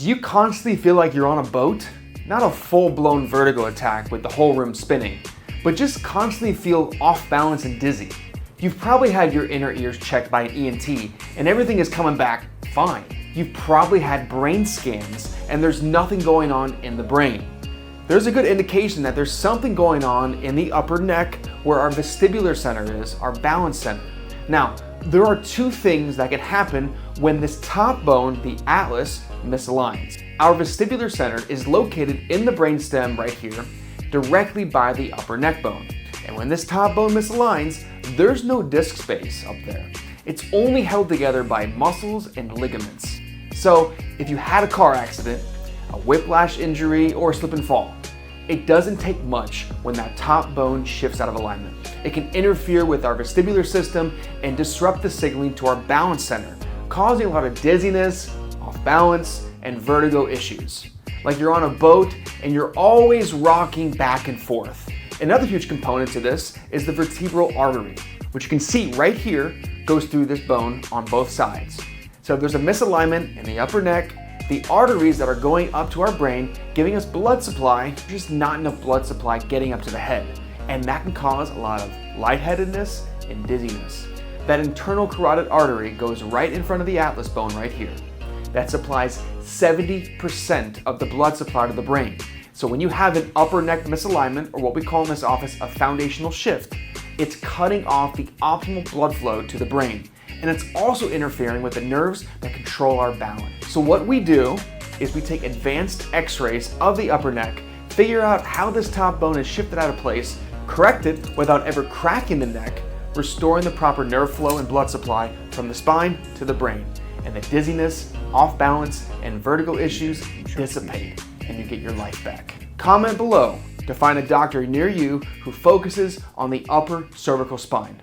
Do you constantly feel like you're on a boat? Not a full-blown vertigo attack with the whole room spinning, but just constantly feel off balance and dizzy. You've probably had your inner ears checked by an ENT and everything is coming back fine. You've probably had brain scans and there's nothing going on in the brain. There's a good indication that there's something going on in the upper neck where our vestibular center is, our balance center. Now, there are two things that can happen when this top bone, the atlas, misaligns. Our vestibular center is located in the brainstem right here, directly by the upper neck bone. And when this top bone misaligns, there's no disc space up there. It's only held together by muscles and ligaments. So if you had a car accident, a whiplash injury, or a slip and fall, it doesn't take much when that top bone shifts out of alignment. It can interfere with our vestibular system and disrupt the signaling to our balance center, causing a lot of dizziness, off balance, and vertigo issues. Like you're on a boat and you're always rocking back and forth. Another huge component to this is the vertebral artery, which you can see right here goes through this bone on both sides. So if there's a misalignment in the upper neck, the arteries that are going up to our brain, giving us blood supply, there's just not enough blood supply getting up to the head. And that can cause a lot of lightheadedness and dizziness. That internal carotid artery goes right in front of the atlas bone right here. That supplies 70% of the blood supply to the brain. So when you have an upper neck misalignment, or what we call in this office a foundational shift, it's cutting off the optimal blood flow to the brain. And it's also interfering with the nerves that control our balance. So what we do is we take advanced x-rays of the upper neck, figure out how this top bone is shifted out of place, correct it without ever cracking the neck, restoring the proper nerve flow and blood supply from the spine to the brain. And the dizziness, off balance, and vertigo issues dissipate, and you get your life back. Comment below to find a doctor near you who focuses on the upper cervical spine.